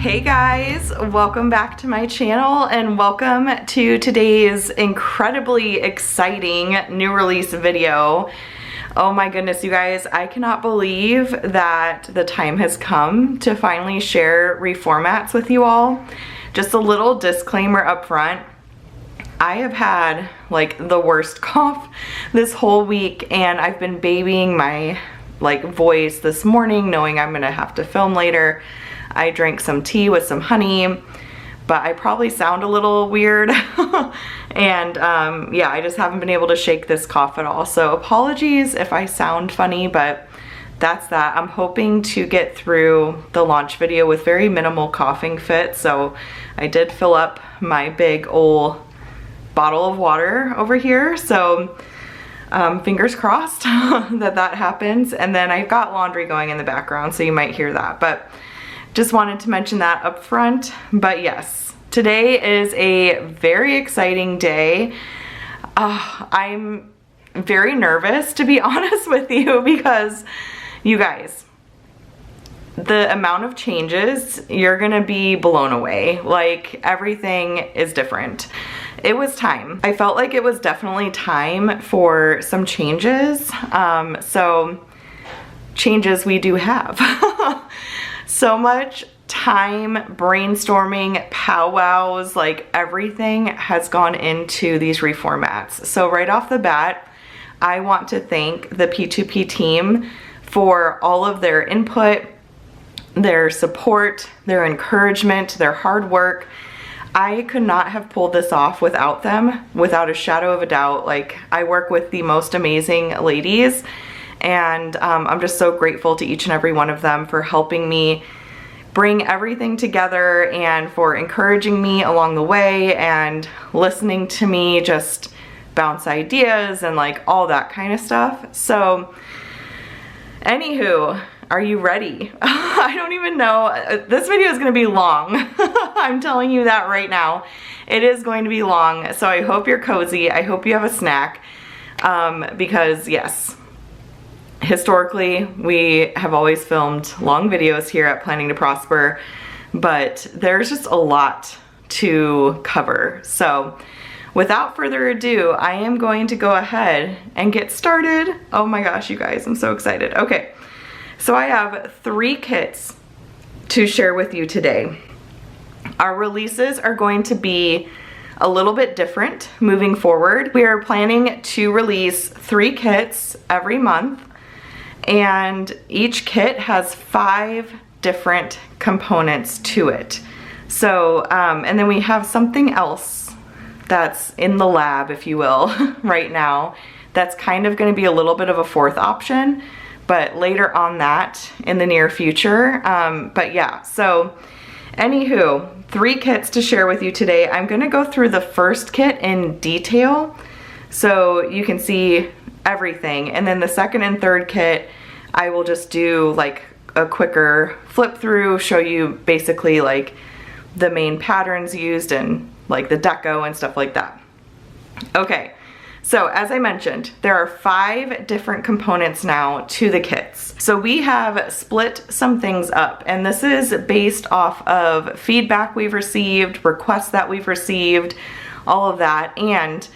Hey guys, welcome back to my channel and welcome to today's incredibly exciting new release video. Oh my goodness, you guys, I cannot believe that the time has come to finally share reformats with you all. Just a little disclaimer up front. I have had like the worst cough this whole week and I've been babying my voice this morning knowing I'm gonna have to film later. I drank some tea with some honey, but I probably sound a little weird. And yeah, I just haven't been able to shake this cough at all. So apologies if I sound funny, but that's that. I'm hoping to get through the launch video with very minimal coughing fit. So I did fill up my big old bottle of water over here. So fingers crossed that happens. And then I've got laundry going in the background, so you might hear that. But just wanted to mention that up front. But yes, today is a very exciting day. I'm very nervous, to be honest with you, because you guys, the amount of changes, you're gonna be blown away. Like, everything is different. It was time. I felt like it was definitely time for some changes. So changes we do have. So much time, brainstorming, powwows, like everything has gone into these reformats. So right off the bat, I want to thank the P2P team for all of their input, their support, their encouragement, their hard work. I could not have pulled this off without them, without a shadow of a doubt. Like, I work with the most amazing ladies, and I'm just so grateful to each and every one of them for helping me bring everything together and for encouraging me along the way and listening to me just bounce ideas and like all that kind of stuff. So anywho, are you ready? I don't even know. This video is gonna be long. I'm telling you that right now. It is going to be long, so I hope you're cozy. I hope you have a snack, because yes, historically, we have always filmed long videos here at Planning to Prosper, but there's just a lot to cover. So without further ado, I am going to go ahead and get started. Oh my gosh, you guys, I'm so excited. Okay, so I have 3 kits to share with you today. Our releases are going to be a little bit different moving forward. We are planning to release 3 kits every month, and each kit has 5 different components to it. So, and then we have something else that's in the lab, if you will, right now, that's kind of gonna be a little bit of a 4th option, but later on that in the near future. But yeah, so anywho, 3 kits to share with you today. I'm gonna go through the first kit in detail so you can see everything, and then the second and third kit I will just do like a quicker flip through, show you basically like the main patterns used and like the deco and stuff like that. Okay, so as I mentioned, there are 5 different components now to the kits. So we have split some things up, and this is based off of feedback we've received, requests that we've received, all of that. And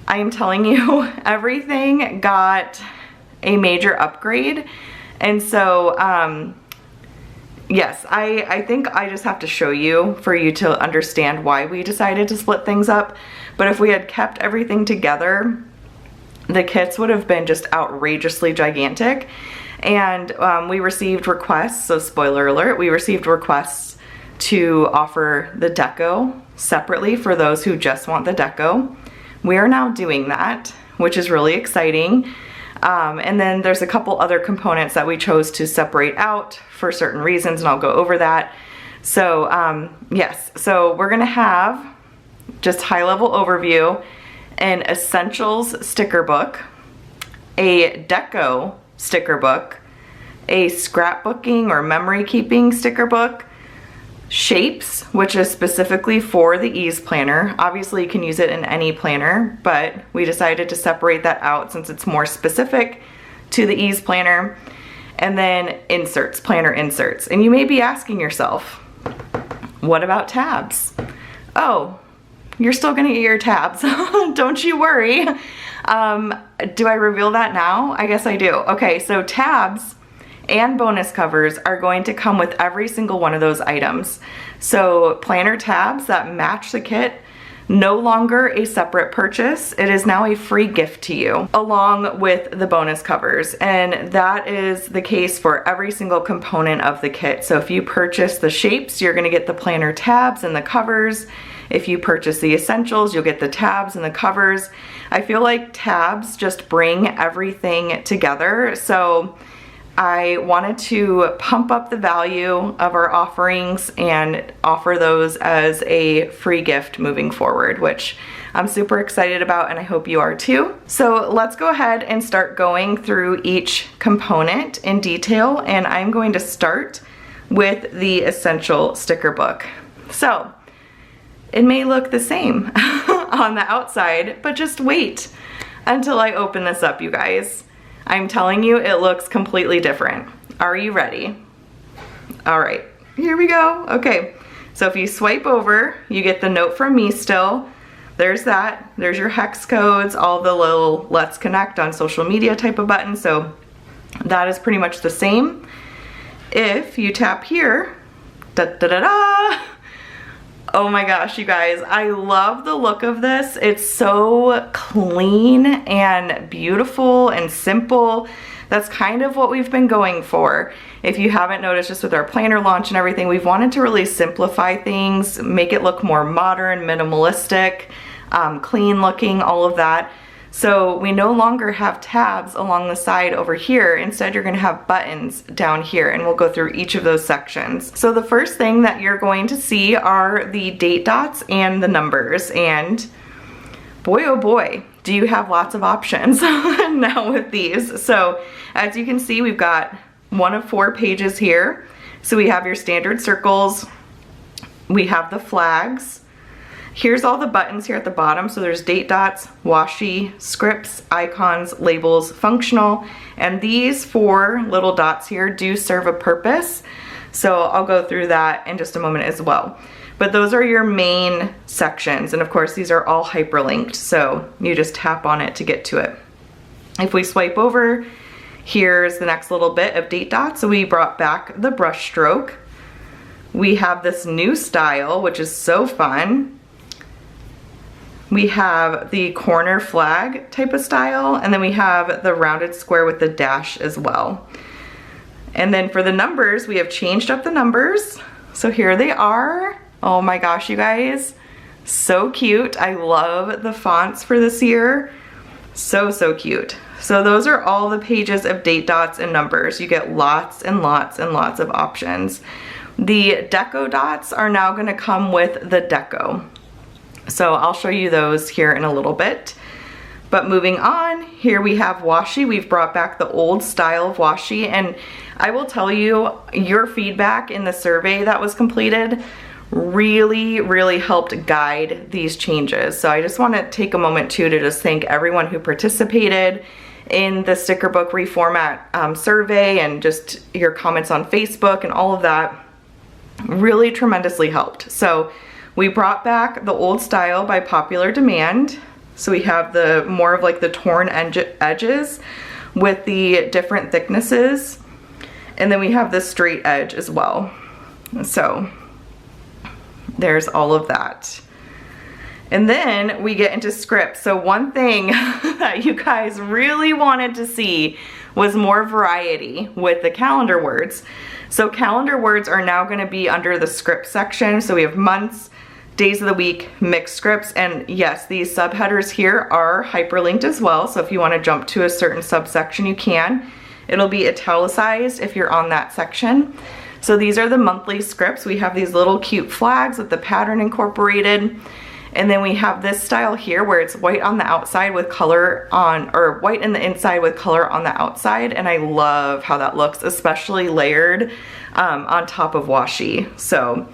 I am telling you, everything got a major upgrade. And so yes, I think I just have to show you for you to understand why we decided to split things up. But if we had kept everything together, the kits would have been just outrageously gigantic. And we received requests, so spoiler alert, we received requests to offer the deco separately for those who just want the deco. We are now doing that, which is really exciting. And then there's a couple other components that we chose to separate out for certain reasons, and I'll go over that. So yes, so we're gonna have just high-level overview, an essentials sticker book, a deco sticker book, a scrapbooking or memory keeping sticker book, shapes, which is specifically for the ease planner. Obviously you can use it in any planner, but we decided to separate that out since it's more specific to the ease planner. And then inserts, planner inserts. And you may be asking yourself, what about tabs? Oh, you're still gonna get your tabs. Don't you worry. Do I reveal that now? I guess I do. Okay, so tabs and bonus covers are going to come with every single one of those items. So planner tabs that match the kit, no longer a separate purchase. It is now a free gift to you, along with the bonus covers. And that is the case for every single component of the kit. So if you purchase the shapes, you're gonna get the planner tabs and the covers. If you purchase the essentials, you'll get the tabs and the covers. I feel like tabs just bring everything together. So I wanted to pump up the value of our offerings and offer those as a free gift moving forward, which I'm super excited about, and I hope you are too. So let's go ahead and start going through each component in detail, and I'm going to start with the essential sticker book. So it may look the same on the outside, but just wait until I open this up, you guys. I'm telling you, it looks completely different. Are you ready? All right, here we go. Okay, so if you swipe over, you get the note from me still. There's that. There's your hex codes, all the little let's connect on social media type of buttons. So that is pretty much the same. If you tap here, da-da-da-da, oh my gosh, you guys, I love the look of this. It's so clean and beautiful and simple. That's kind of what we've been going for. If you haven't noticed, just with our planner launch and everything, we've wanted to really simplify things, make it look more modern, minimalistic, clean looking, all of that. So we no longer have tabs along the side over here. Instead, you're gonna have buttons down here, and we'll go through each of those sections. So the first thing that you're going to see are the date dots and the numbers, and boy, oh boy, do you have lots of options now with these. So as you can see, we've got one of 4 pages here. So we have your standard circles, we have the flags. Here's all the buttons here at the bottom. So there's date dots, washi, scripts, icons, labels, functional, and these 4 little dots here do serve a purpose. So I'll go through that in just a moment as well. But those are your main sections, and of course these are all hyperlinked, so you just tap on it to get to it. If we swipe over, here's the next little bit of date dots. So we brought back the brush stroke. We have this new style, which is so fun. We have the corner flag type of style, and then we have the rounded square with the dash as well. And then for the numbers, we have changed up the numbers. So here they are. Oh my gosh, you guys, so cute. I love the fonts for this year. So, so cute. So those are all the pages of date dots and numbers. You get lots and lots and lots of options. The Deco dots are now gonna come with the Deco. So I'll show you those here in a little bit. But moving on, here we have washi. We've brought back the old style of washi, and I will tell you, your feedback in the survey that was completed really, really helped guide these changes. So I just want to take a moment too to just thank everyone who participated in the sticker book reformat survey, and just your comments on Facebook and all of that really tremendously helped. So we brought back the old style by popular demand. So we have the more of like the torn edges with the different thicknesses. And then we have the straight edge as well. So there's all of that. And then we get into scripts. So one thing that you guys really wanted to see was more variety with the calendar words. So calendar words are now going to be under the script section. So we have months, days of the week, mixed scripts, and yes, these subheaders here are hyperlinked as well. So if you want to jump to a certain subsection, you can. It'll be italicized if you're on that section. So these are the monthly scripts. We have these little cute flags with the pattern incorporated. And then we have this style here where it's white on the outside with color on, or white in the inside with color on the outside. And I love how that looks, especially layered on top of washi. So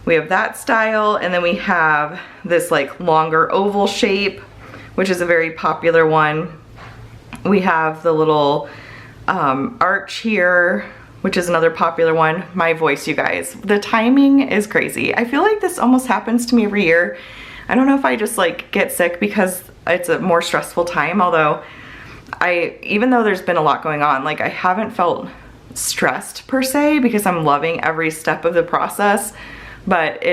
we have that style, and then we have this like longer oval shape, which is a very popular one. We have the little arch here which is another popular one. My voice, you guys. The timing is crazy. I feel like this almost happens to me every year. I don't know if I just like get sick because it's a more stressful time, although even though there's been a lot going on, like I haven't felt stressed per se because I'm loving every step of the process, but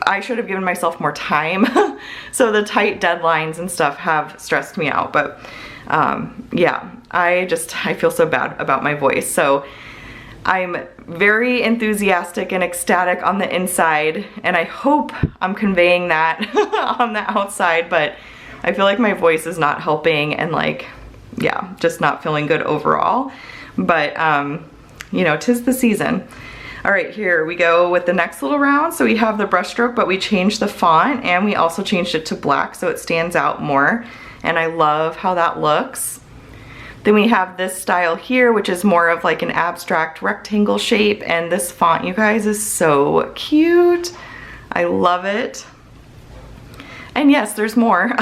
I should have given myself more time. So the tight deadlines and stuff have stressed me out, but yeah, I feel so bad about my voice. So I'm very enthusiastic and ecstatic on the inside, and I hope I'm conveying that on the outside, but I feel like my voice is not helping, and like, yeah, just not feeling good overall. But you know, 'tis the season. All right, here we go with the next little round. So we have the brushstroke, but we changed the font and we also changed it to black so it stands out more. And I love how that looks. Then we have this style here, which is more of like an abstract rectangle shape. And this font, you guys, is so cute. I love it. And yes, there's more.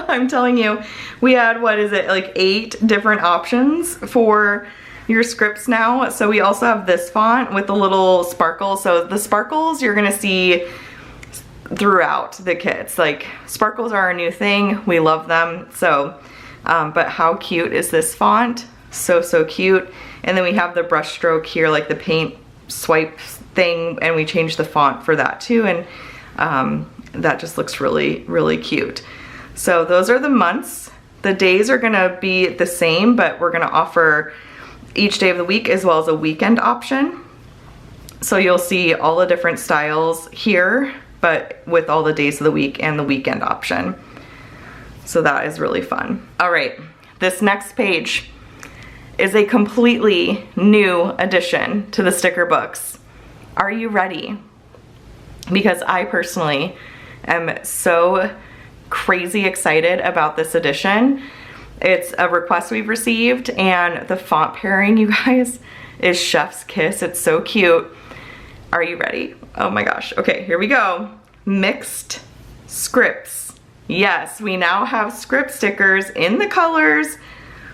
I'm telling you, we had, what is it, like 8 different options for your scripts now. So we also have this font with the little sparkles. So the sparkles you're gonna see throughout the kits. Like, sparkles are a new thing. We love them. So, but how cute is this font? So, so cute. And then we have the brush stroke here, like the paint swipe thing, and we changed the font for that too. And that just looks really, really cute. So those are the months. The days are gonna be the same, but we're gonna offer each day of the week as well as a weekend option. So you'll see all the different styles here, but with all the days of the week and the weekend option. So that is really fun. All right, this next page is a completely new addition to the sticker books. Are you ready? Because I personally am so crazy excited about this edition. It's a request we've received, and the font pairing, you guys, is Chef's Kiss. It's so cute. Are you ready? Oh my gosh. Okay, here we go. Mixed scripts. Yes, we now have script stickers in the colors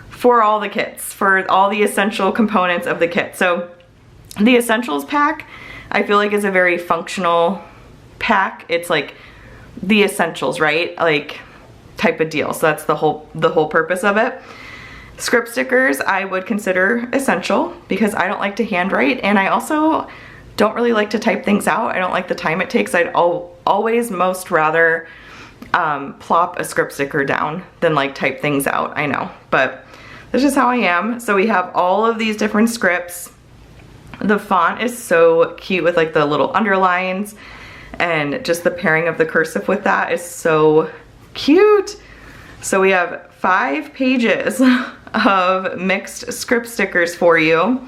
for all the kits, for all the essential components of the kit. So the essentials pack, I feel like, is a very functional pack. It's like the essentials, right? Like, type of deal. So that's the whole purpose of it. Script stickers I would consider essential because I don't like to handwrite, and I also don't really like to type things out. I don't like the time it takes. I'd always most rather plop a script sticker down than like type things out. I know, but that's just how I am. So we have all of these different scripts. The font is so cute with like the little underlines, and just the pairing of the cursive with that is so cute. So we have 5 pages of mixed script stickers for you.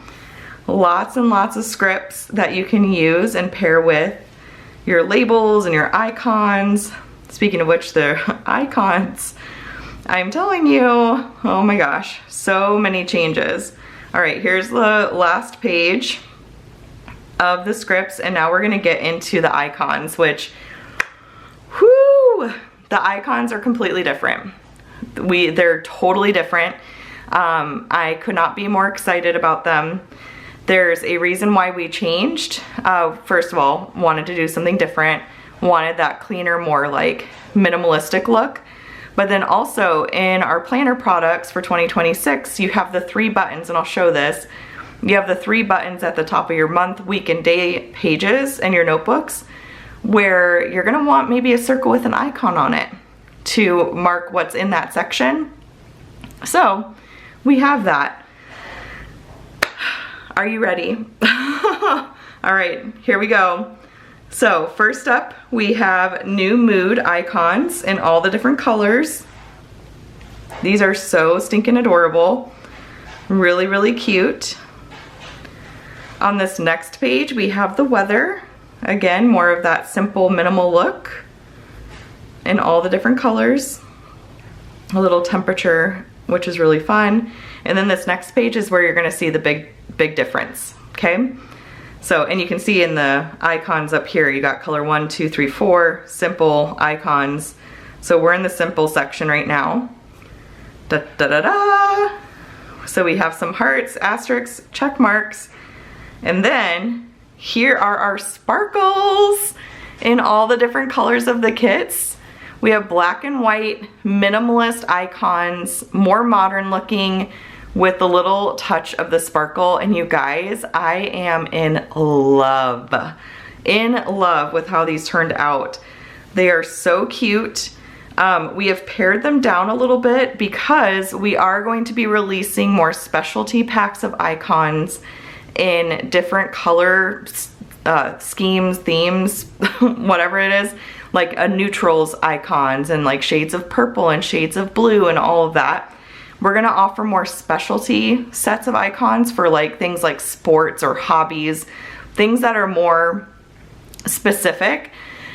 Lots and lots of scripts that you can use and pair with your labels and your icons. Speaking of which, the icons, I'm telling you, oh my gosh, so many changes. All right, here's the last page of the scripts, and now we're gonna get into the icons, which, whoo, the icons are completely different. They're totally different. I could not be more excited about them. There's a reason why we changed. First of all, wanted to do something different, wanted that cleaner, more like minimalistic look. But then also in our planner products for 2026, you have the 3 buttons, and I'll show this. You have the 3 buttons at the top of your month, week, and day pages in your notebooks, where you're gonna want maybe a circle with an icon on it to mark what's in that section. So we have that. Are you ready? All right, here we go. So first up, we have new mood icons in all the different colors. These are so stinking adorable. Really, really cute. On this next page, we have the weather. Again, more of that simple, minimal look in all the different colors. A little temperature, which is really fun. And then this next page is where you're gonna see the big difference, okay? So, and you can see in the icons up here, you got color 1, 2, 3, 4, simple icons. So we're in the simple section right now. Da da da da. So we have some hearts, asterisks, check marks, and then here are our sparkles in all the different colors of the kits. We have black and white minimalist icons, more modern looking with the little touch of the sparkle. And you guys, I am in love with how these turned out. They are so cute. We have pared them down a little bit because we are going to be releasing more specialty packs of icons in different color schemes, themes, whatever it is, like a neutrals icons and like shades of purple and shades of blue and all of that. We're gonna offer more specialty sets of icons for like things like sports or hobbies, things that are more specific.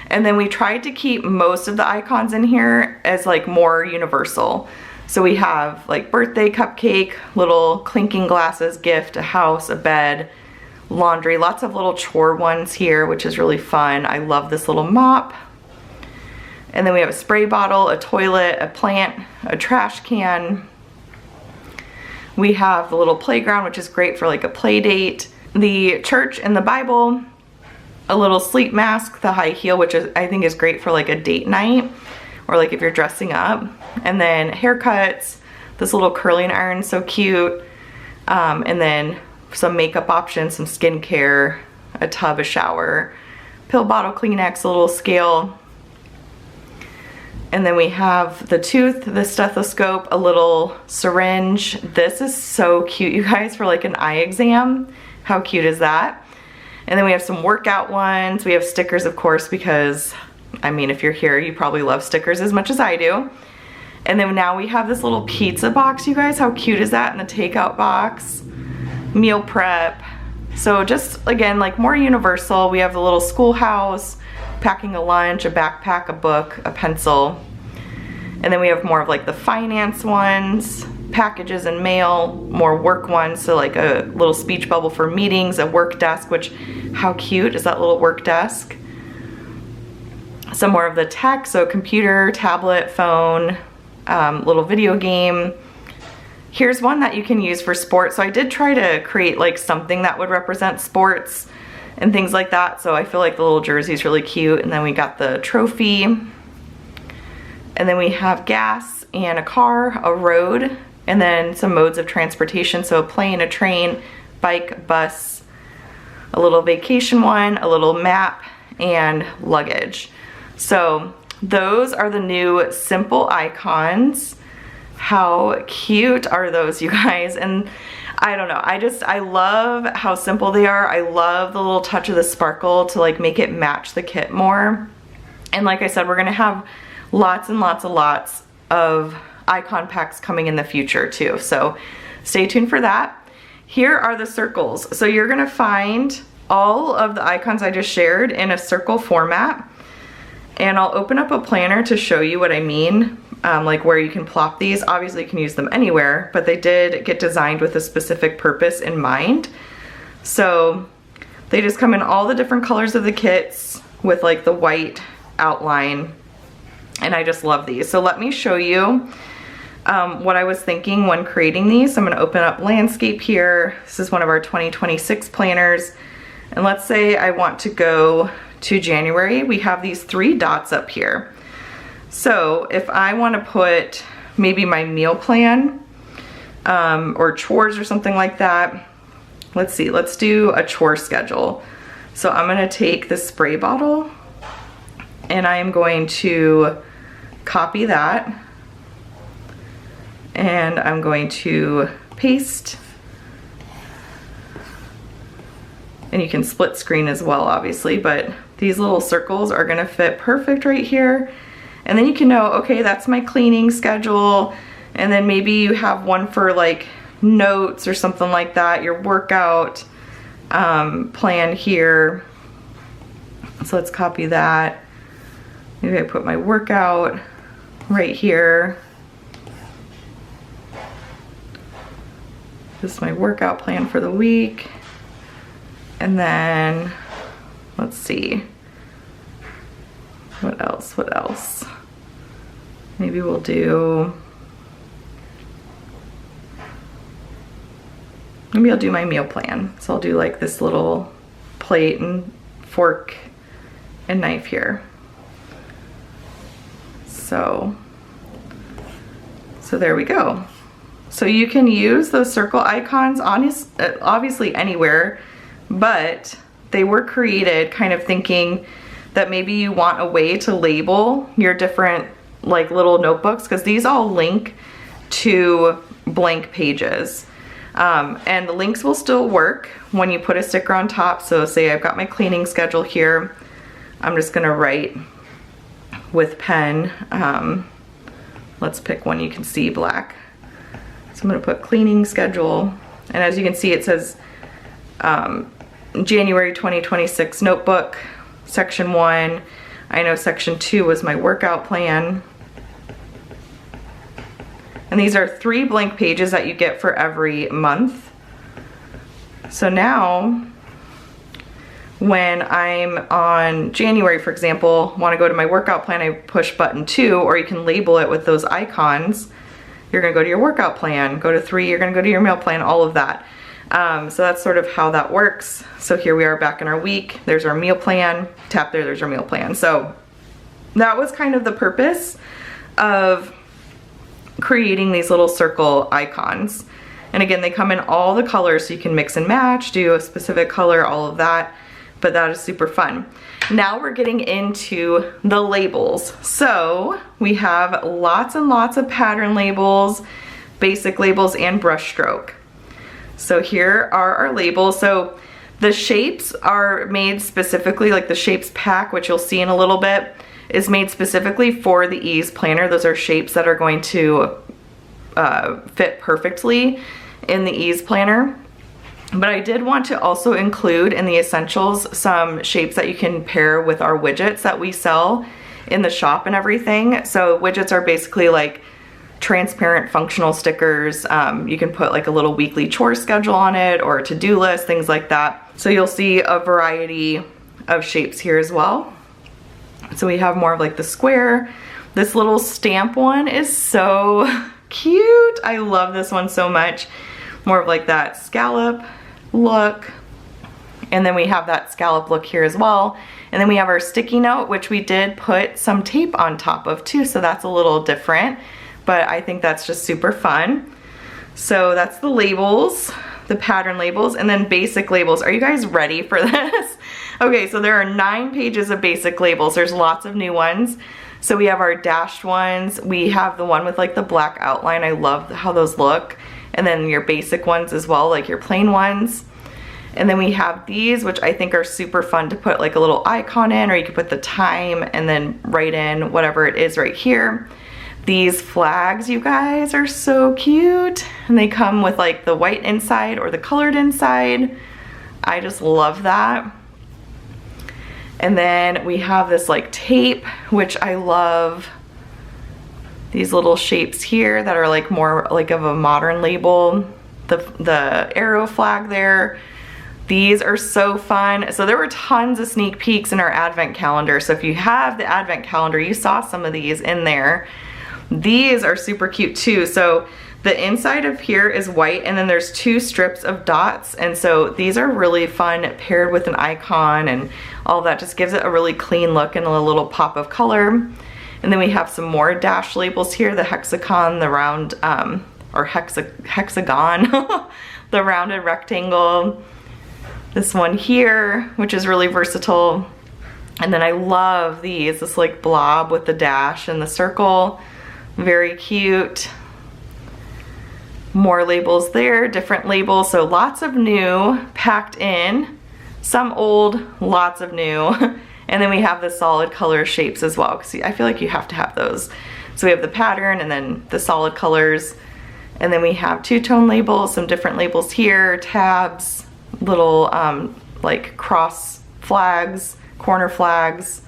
And then we tried to keep most of the icons in here as like more universal. So we have like birthday cupcake, little clinking glasses, gift, a house, a bed, laundry, lots of little chore ones here, which is really fun. I love this little mop. And then we have a spray bottle, a toilet, a plant, a trash can. We have the little playground, which is great for like a play date. The church and the Bible, a little sleep mask, the high heel, which is, I think is great for like a date night or like if you're dressing up. And then haircuts, this little curling iron, so cute. And then some makeup options, some skincare, a tub, a shower, pill bottle, Kleenex, a little scale. And then we have the tooth, the stethoscope, a little syringe. This is so cute, you guys, for like an eye exam. How cute is that? And then we have some workout ones. We have stickers, of course, because, I mean, if you're here, you probably love stickers as much as I do. And then now we have this little pizza box, you guys. How cute is that in the takeout box? Meal prep. So just, again, like more universal. We have the little schoolhouse, packing a lunch, a backpack, a book, a pencil. And then we have more of like the finance ones, packages and mail, more work ones, so like a little speech bubble for meetings, a work desk, which, how cute is that little work desk? Some more of the tech, so computer, tablet, phone, little video game. Here's one that you can use for sports. So I did try to create like something that would represent sports and things like that. So I feel like the little jersey is really cute. And then we got the trophy. And then we have gas and a car, a road, and then some modes of transportation. So a plane, a train, bike, bus, a little vacation one, a little map, and luggage. So those are the new simple icons. How cute are those, you guys? And I don't know, I love how simple they are. I love the little touch of the sparkle to like make it match the kit more. And like I said, we're gonna have lots and lots of icon packs coming in the future too. So stay tuned for that. Here are the circles. So you're gonna find all of the icons I just shared in a circle format. And I'll open up a planner to show you what I mean. Like where you can plop these. Obviously you can use them anywhere, but they did get designed with a specific purpose in mind. So they just come in all the different colors of the kits with like the white outline, and I just love these. So let me show you what I was thinking when creating these. So I'm gonna open up landscape here. This is one of our 2026 planners. And let's say I want to go to January. We have these 3 dots up here. So if I want to put maybe my meal plan or chores or something like that, let's see, let's do a chore schedule. So I'm going to take the spray bottle and I am going to copy that, and I'm going to paste, and you can split screen as well obviously, but these little circles are going to fit perfect right here. And then you can know, okay, that's my cleaning schedule. And then maybe you have one for like notes or something like that, your workout plan here. So let's copy that. Maybe I put my workout right here. This is my workout plan for the week. And then, let's see. What else? Maybe we'll do maybe I'll do my meal plan. So I'll do like this little plate and fork and knife here. So there we go. So you can use those circle icons obviously anywhere, but they were created kind of thinking that maybe you want a way to label your different like little notebooks, because these all link to blank pages. And the links will still work when you put a sticker on top. So say I've got my cleaning schedule here. I'm just gonna write with pen. Let's pick one you can see, black. So I'm gonna put cleaning schedule. And as you can see, it says January 2026 notebook, section 1. I know section 2 was my workout plan. And these are 3 blank pages that you get for every month. So now, when I'm on January, for example, want to go to my workout plan, I push button 2, or you can label it with those icons. You're gonna go to your workout plan, go to 3, you're gonna go to your meal plan, all of that. So that's sort of how that works. So here we are back in our week. There's our meal plan. Tap there, there's our meal plan. So that was kind of the purpose of creating these little circle icons. And again, they come in all the colors, so you can mix and match, do a specific color, all of that. But that is super fun. Now we're getting into the labels. So we have lots and lots of pattern labels, basic labels, and brush stroke. So here are our labels. So the shapes are made specifically, like the shapes pack, which you'll see in a little bit, is made specifically for the Ease Planner. Those are shapes that are going to fit perfectly in the Ease Planner. But I did want to also include in the essentials some shapes that you can pair with our widgets that we sell in the shop and everything. So widgets are basically like transparent functional stickers. You can put like a little weekly chore schedule on it, or a to-do list, things like that. So you'll see a variety of shapes here as well. So we have more of like the square. This little stamp one is so cute. I love this one so much. More of like that scallop look. And then we have that scallop look here as well. And then we have our sticky note, which we did put some tape on top of too. So that's a little different, but I think that's just super fun. So that's the labels, the pattern labels, and then basic labels. Are you guys ready for this? Okay, so there are 9 pages of basic labels. There's lots of new ones. So we have our dashed ones. We have the one with like the black outline. I love how those look. And then your basic ones as well, like your plain ones. And then we have these, which I think are super fun to put like a little icon in, or you could put the time and then write in whatever it is right here. These flags, you guys, are so cute. And they come with like the white inside or the colored inside. I just love that. And then we have this like tape, which I love. These little shapes here that are like more like of a modern label. The arrow flag there. These are so fun. So there were tons of sneak peeks in our advent calendar. So if you have the advent calendar, you saw some of these in there. These are super cute too. So the inside of here is white, and then there's 2 strips of dots. And so these are really fun paired with an icon, and all that just gives it a really clean look and a little pop of color. And then we have some more dash labels here, the hexagon, the round, or hexagon, the rounded rectangle. This one here, which is really versatile. And then I love these, this like blob with the dash and the circle. Very cute. More labels there, different labels. So lots of new packed in, some old, lots of new. And then we have the solid color shapes as well, because I feel like you have to have those. So we have the pattern and then the solid colors. And then we have 2-tone labels, some different labels here, tabs, little like cross flags, corner flags,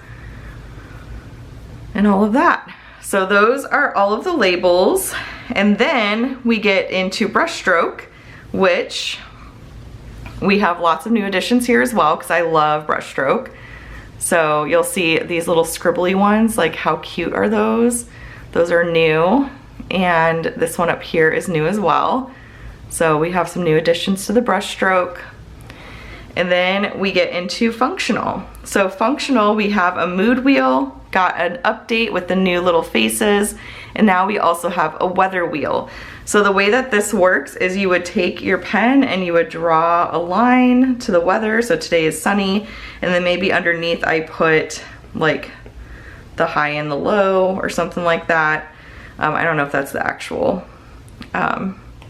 and all of that. So those are all of the labels. And then we get into brushstroke, which we have lots of new additions here as well, because I love brushstroke. So you'll see these little scribbly ones, like how cute are those? Those are new. And this one up here is new as well. So we have some new additions to the brush stroke. And then we get into functional. So functional, we have a mood wheel, got an update with the new little faces, and now we also have a weather wheel. So the way that this works is you would take your pen and you would draw a line to the weather. So today is sunny, and then maybe underneath I put like the high and the low or something like that. I don't know if that's the actual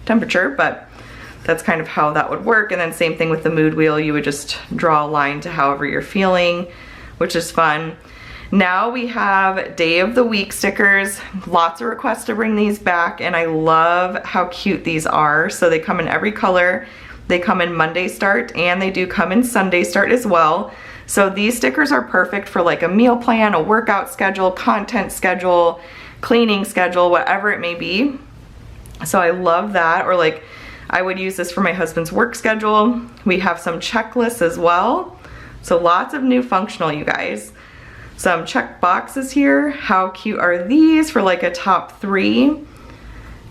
temperature, but that's kind of how that would work. And then same thing with the mood wheel, you would just draw a line to however you're feeling, which is fun. Now we have day of the week stickers. Lots of requests to bring these back, and I love how cute these are. So they come in every color. They come in Monday start, and they do come in Sunday start as well. So these stickers are perfect for like a meal plan, a workout schedule, content schedule, cleaning schedule, whatever it may be. So I love that. Or like I would use this for my husband's work schedule. We have some checklists as well. So lots of new functional, you guys. Some check boxes here. How cute are these for like a top 3?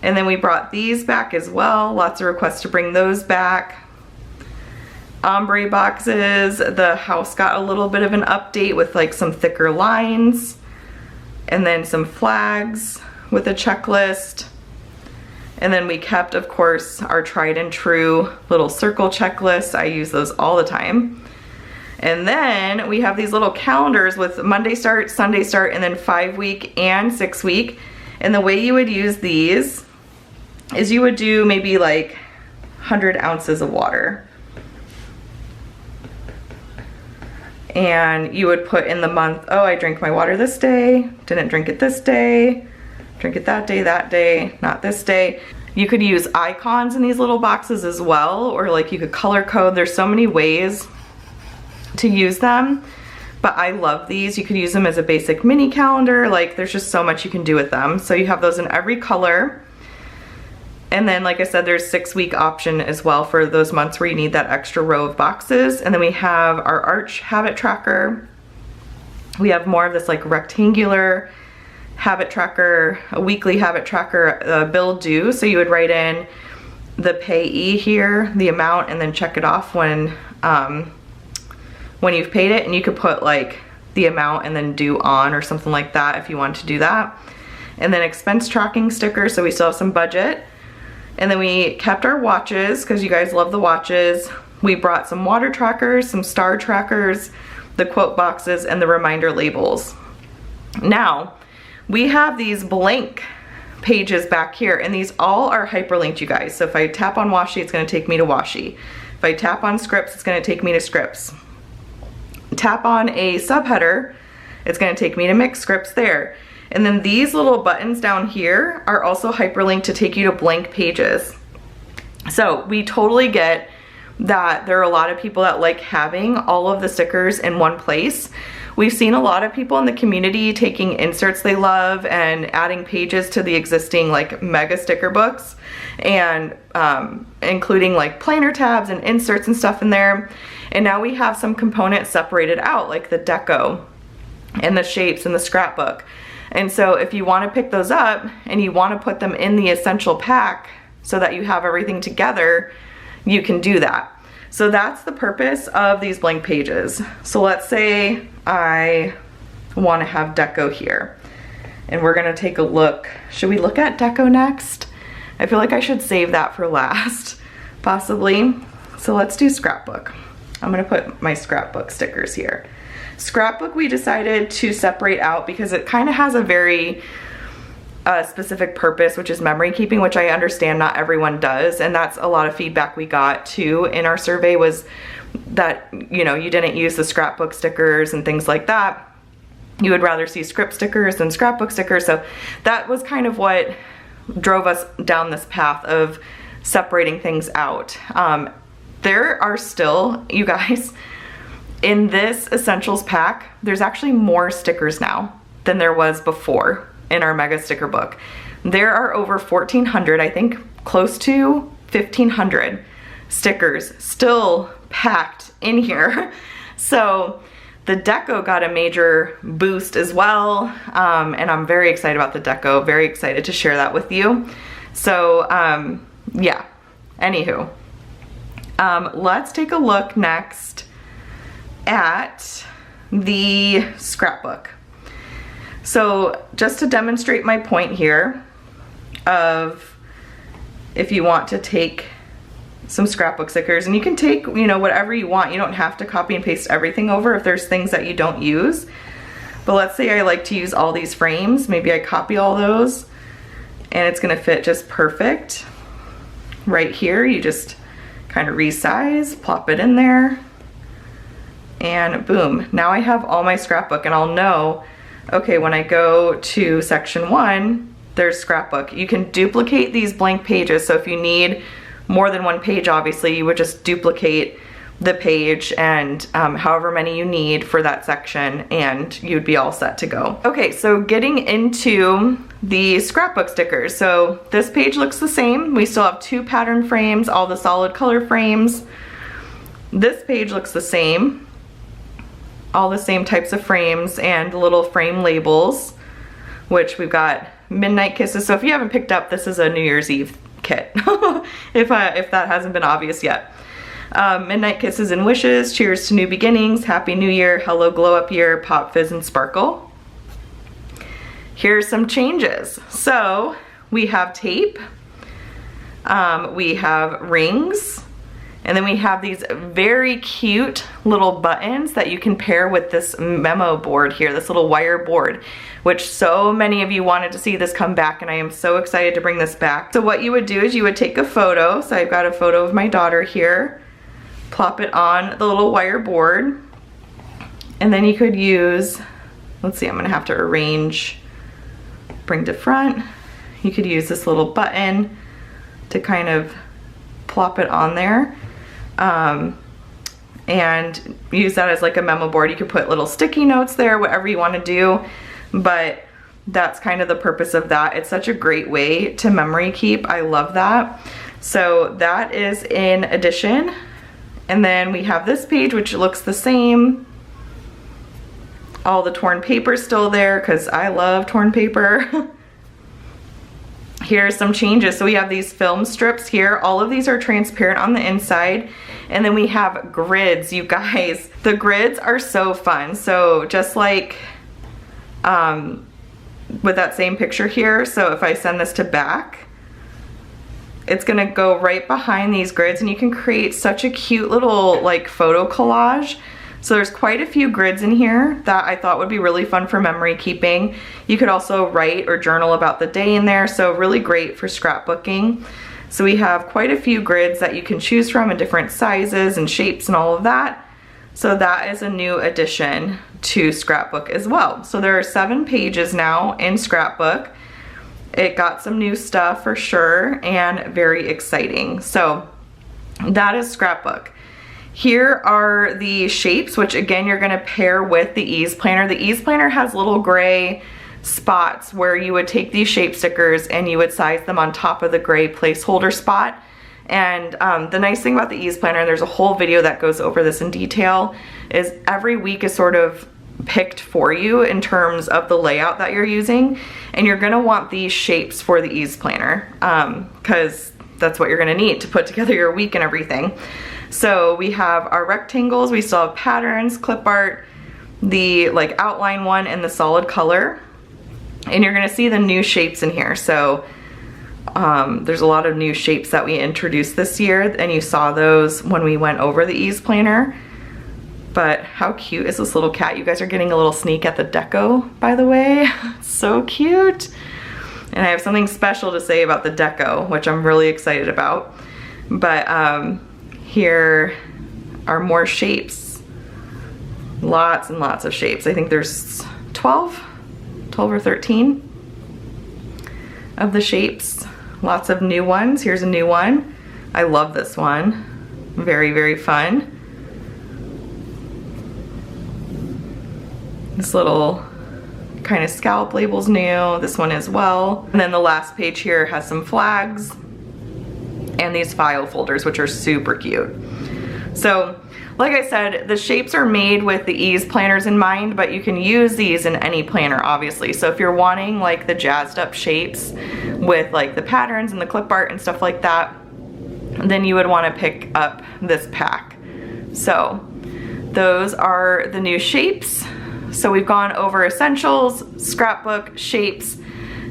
And then we brought these back as well. Lots of requests to bring those back. Ombre boxes. The house got a little bit of an update with like some thicker lines. And then some flags with a checklist. And then we kept, of course, our tried and true little circle checklists. I use those all the time. And then we have these little calendars with Monday start, Sunday start, and then 5-week and 6-week. And the way you would use these is you would do maybe like 100 ounces of water. And you would put in the month, oh, I drank my water this day, didn't drink it this day, drink it that day, not this day. You could use icons in these little boxes as well, or like you could color code. There's so many ways to use them, but I love these. You could use them as a basic mini calendar. Like there's just so much you can do with them. So you have those in every color. And then, like I said, there's 6-week option as well for those months where you need that extra row of boxes. And then we have our Arch habit tracker. We have more of this like rectangular habit tracker, a weekly habit tracker, bill due. So you would write in the payee here, the amount, and then check it off when you've paid it. And you could put like the amount and then due on or something like that if you want to do that. And then expense tracking stickers, so we still have some budget. And then we kept our watches because you guys love the watches. We brought some water trackers, some star trackers, the quote boxes, and the reminder labels. Now, we have these blank pages back here, and these all are hyperlinked, you guys. So if I tap on washi, it's gonna take me to washi. If I tap on scripts, it's gonna take me to scripts. Tap on a subheader, it's gonna take me to mix scripts there. And then these little buttons down here are also hyperlinked to take you to blank pages. So we totally get that there are a lot of people that like having all of the stickers in one place. We've seen a lot of people in the community taking inserts they love and adding pages to the existing like mega sticker books, and including like planner tabs and inserts and stuff in there. And now we have some components separated out, like the Deco and the shapes and the scrapbook. And so if you want to pick those up and you want to put them in the essential pack so that you have everything together, you can do that. So that's the purpose of these blank pages. So let's say I want to have Deco here, and we're going to take a look. Should we look at Deco next? I feel like I should save that for last, possibly. So let's do scrapbook. I'm going to put my scrapbook stickers here. Scrapbook we decided to separate out because it kind of has a very specific purpose, which is memory keeping, which I understand not everyone does. And that's a lot of feedback we got too in our survey, was that, you know, you didn't use the scrapbook stickers and things like that. You would rather see script stickers than scrapbook stickers. So that was kind of what drove us down this path of separating things out. There are still, you guys, in this essentials pack, there's actually more stickers now than there was before in our mega sticker book. There are over 1,400, I think close to 1,500 stickers still packed in here. So the Deco got a major boost as well, and I'm very excited about the Deco, very excited to share that with you. So yeah, Anywho, let's take a look next at the scrapbook. So just to demonstrate my point here of if you want to take some scrapbook stickers, and you can take, you know, whatever you want. You don't have to copy and paste everything over if there's things that you don't use. But let's say I like to use all these frames. Maybe I copy all those and it's gonna fit just perfect. Right here, you just kind of resize, plop it in there, and boom. Now I have all my scrapbook, and I'll know, okay, when I go to section 1, there's scrapbook. You can duplicate these blank pages, so if you need more than one page, obviously, you would just duplicate the page and however many you need for that section, and you'd be all set to go. Okay, so getting into the scrapbook stickers. So this page looks the same. We still have 2 pattern frames, all the solid color frames. This page looks the same. All the same types of frames and little frame labels, which we've got midnight kisses. So if you haven't picked up, this is a New Year's Eve kit, if that hasn't been obvious yet. Midnight kisses and wishes, cheers to new beginnings, happy new year, hello glow up year, pop fizz and sparkle. Here's some changes. So we have tape, we have rings, and then we have these very cute little buttons that you can pair with this memo board here, this little wire board, which so many of you wanted to see this come back, and I am so excited to bring this back. So what you would do is you would take a photo. So I've got a photo of my daughter here, plop it on the little wire board, and then you could use, let's see, I'm gonna have to arrange, bring to front. You could use this little button to kind of plop it on there. And use that as like a memo board. You could put little sticky notes there, whatever you want to do, but that's kind of the purpose of that. It's such a great way to memory keep. I love that. So that is in addition. And then we have this page, which looks the same. All the torn paper still there, because I love torn paper. Here's some changes. So we have these film strips here. All of these are transparent on the inside. And then we have grids, you guys. The grids are so fun. So just like with that same picture here, so if I send this to back, it's gonna go right behind these grids, and you can create such a cute little like photo collage. So there's quite a few grids in here that I thought would be really fun for memory keeping. You could also write or journal about the day in there, so really great for scrapbooking. So we have quite a few grids that you can choose from in different sizes and shapes and all of that. So that is a new addition to Scrapbook as well. So there are 7 pages now in Scrapbook. It got some new stuff for sure, and very exciting. So that is Scrapbook. Here are the shapes, which again, you're gonna pair with the Ease Planner. The Ease Planner has little gray spots where you would take these shape stickers and you would size them on top of the gray placeholder spot. And the nice thing about the Ease Planner, there's a whole video that goes over this in detail, is every week is sort of picked for you in terms of the layout that you're using. And you're gonna want these shapes for the Ease Planner, because that's what you're gonna need to put together your week and everything. So we have our rectangles, we still have patterns, clip art, the like outline one, and the solid color. And you're gonna see the new shapes in here. So there's a lot of new shapes that we introduced this year, and you saw those when we went over the Ease Planner. But how cute is this little cat? You guys are getting a little sneak at the Deco, by the way. So cute. And I have something special to say about the Deco, which I'm really excited about. But here are more shapes. Lots and lots of shapes. I think there's 12 or 13 of the shapes. Lots of new ones. Here's a new one. I love this one. Very, very fun. This little kind of scallop label's new. This one as well. And then the last page here has some flags and these file folders, which are super cute. So like I said, the shapes are made with the Ease Planners in mind, but you can use these in any planner, obviously. So if you're wanting like the jazzed up shapes with like the patterns and the clip art and stuff like that, then you would want to pick up this pack. So those are the new shapes. So we've gone over essentials, scrapbook, shapes.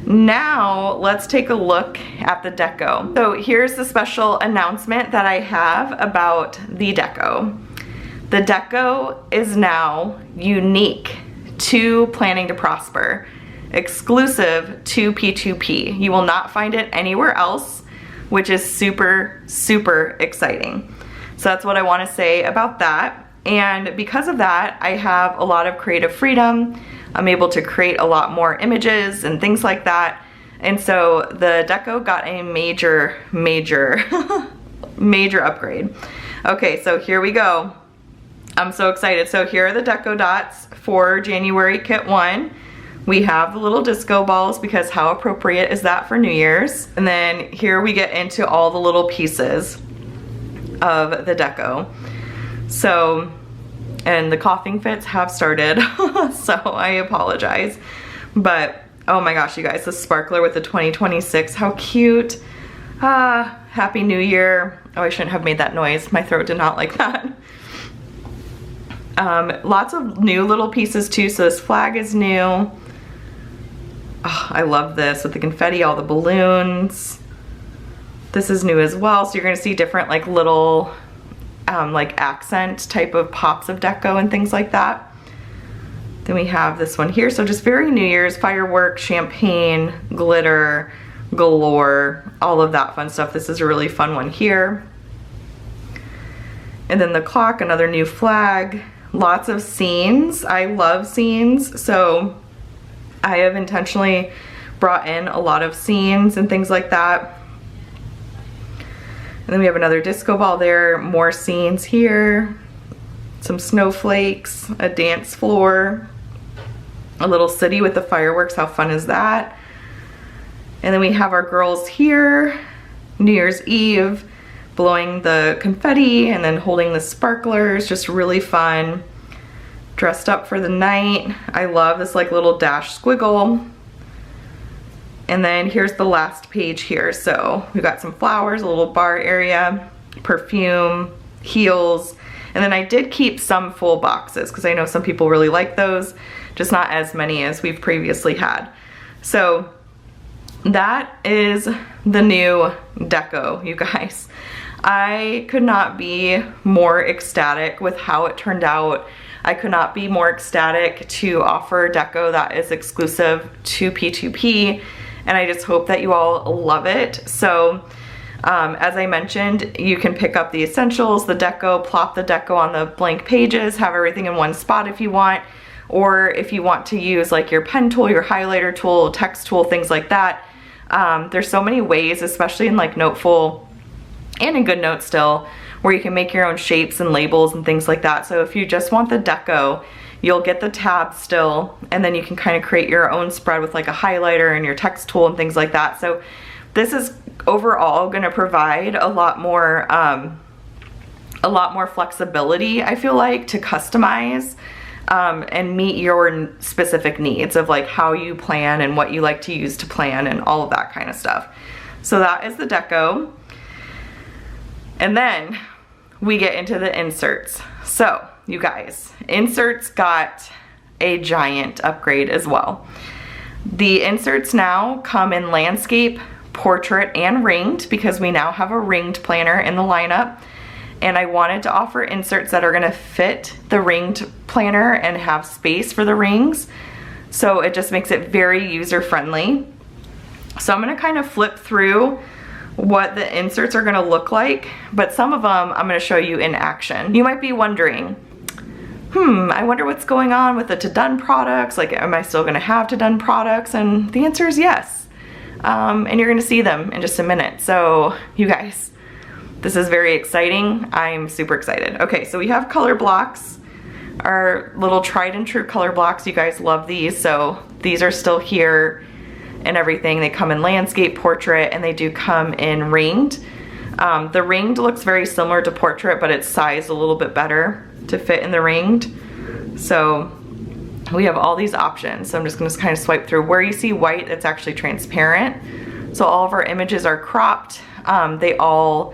Now let's take a look at the Deco. So here's the special announcement that I have about the Deco. The Deco is now unique to Planning to Prosper, exclusive to P2P. You will not find it anywhere else, which is super, super exciting. So that's what I want to say about that. And because of that, I have a lot of creative freedom. I'm able to create a lot more images and things like that. And so the Deco got a major, major, major upgrade. Okay, so here we go. I'm so excited. So here are the Deco dots for January Kit 1. We have the little disco balls because how appropriate is that for New Year's? And then here we get into all the little pieces of the Deco. So, and the coughing fits have started, so I apologize. But, oh my gosh, you guys, the sparkler with the 2026, how cute. Happy New Year. Oh, I shouldn't have made that noise. My throat did not like that. Lots of new little pieces too, so this flag is new. Oh, I love this with the confetti, all the balloons. This is new as well, so you're gonna see different like little like accent type of pops of Deco and things like that. Then we have this one here, so just very New Year's, fireworks, champagne, glitter, galore, all of that fun stuff. This is a really fun one here. And then the clock, another new flag, lots of scenes. I love scenes, so I have intentionally brought in a lot of scenes and things like that. And then we have another disco ball there, more scenes here, some snowflakes, a dance floor, a little city with the fireworks. How fun is that? And then we have our girls here, New Year's Eve, blowing the confetti and then holding the sparklers, just really fun. Dressed up for the night. I love this like little dash squiggle. And then here's the last page here. So we've got some flowers, a little bar area, perfume, heels. And then I did keep some full boxes because I know some people really like those, just not as many as we've previously had. So that is the new Deco, you guys. I could not be more ecstatic with how it turned out. I could not be more ecstatic to offer Deco that is exclusive to P2P. And I just hope that you all love it. So as I mentioned, you can pick up the essentials, the Deco, plop the Deco on the blank pages, have everything in one spot if you want, or if you want to use like your pen tool, your highlighter tool, text tool, things like that. There's so many ways, especially in like Noteful and in GoodNotes still, where you can make your own shapes and labels and things like that. So if you just want the Deco, you'll get the tab still, and then you can kind of create your own spread with like a highlighter and your text tool and things like that. So this is overall going to provide a lot more flexibility, I feel like, to customize and meet your specific needs of like how you plan and what you like to use to plan and all of that kind of stuff. So that is the Deco. And then we get into the inserts. So you guys, inserts got a giant upgrade as well. The inserts now come in landscape, portrait, and ringed because we now have a ringed planner in the lineup. And I wanted to offer inserts that are gonna fit the ringed planner and have space for the rings. So it just makes it very user-friendly. So I'm gonna kind of flip through what the inserts are gonna look like, but some of them I'm gonna show you in action. You might be wondering, I wonder what's going on with the To Done products. Like, am I still gonna have To Done products? And the answer is yes. And you're gonna see them in just a minute. So you guys, this is very exciting. I'm super excited. Okay, so we have color blocks, our little tried and true color blocks. You guys love these, so these are still here and everything. They come in landscape, portrait, and they do come in ringed. The ringed looks very similar to portrait, but it's sized a little bit better to fit in the ringed. So we have all these options. So I'm just gonna kind of swipe through. Where you see white, it's actually transparent. So all of our images are cropped. They all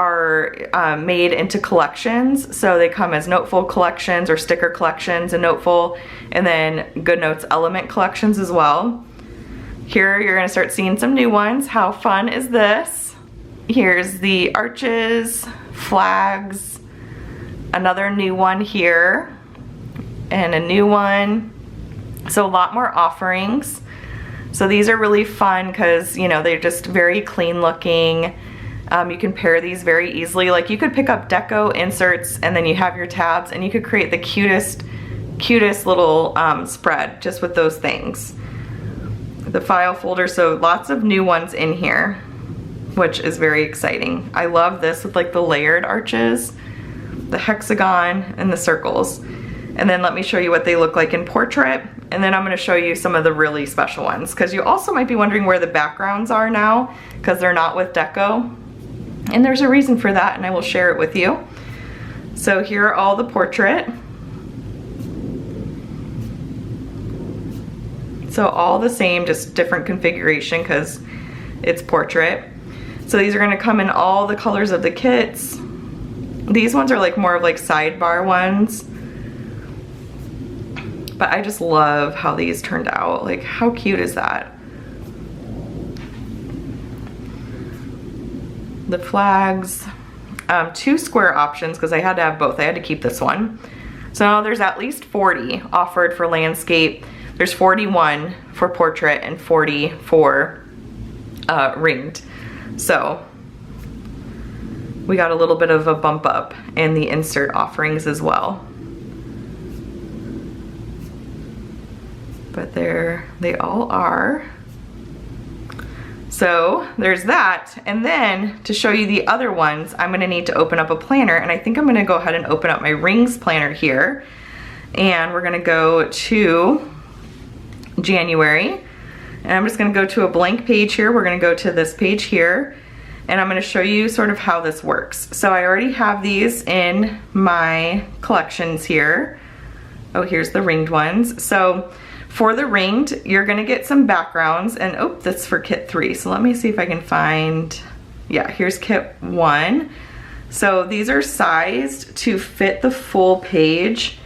are made into collections. So they come as noteful collections or sticker collections and noteful, and then Good Notes element collections as well. Here you're gonna start seeing some new ones. How fun is this? Here's the arches, flags, another new one here, and a new one. So a lot more offerings. So these are really fun because, you know, they're just very clean looking. You can pair these very easily. Like you could pick up Deco inserts and then you have your tabs, and you could create the cutest little spread just with those things. The file folder, so lots of new ones in here, which is very exciting. I love this with like the layered arches, the hexagon, and the circles. And then let me show you what they look like in portrait, and then I'm going to show you some of the really special ones, because you also might be wondering where the backgrounds are now, because they're not with Deco. And there's a reason for that, and I will share it with you. So here are all the portrait. So all the same, just different configuration because it's portrait. So these are going to come in all the colors of the kits. These ones are like more of like sidebar ones. But I just love how these turned out. Like, how cute is that? The flags, 2 square options because I had to have both. I had to keep this one. So now there's at least 40 offered for landscape. There's 41 for portrait and 40 for ringed. So we got a little bit of a bump up in the insert offerings as well. But there they all are. So there's that. And then to show you the other ones, I'm gonna need to open up a planner, and I think I'm gonna go ahead and open up my rings planner here. And we're gonna go to January. And I'm just gonna go to a blank page here. We're gonna go to this page here, and I'm gonna show you sort of how this works. So I already have these in my collections here. Oh, here's the ringed ones. So for the ringed, you're gonna get some backgrounds, and oh, that's for kit 3. So let me see if I can find, yeah, here's kit 1. So these are sized to fit the full page.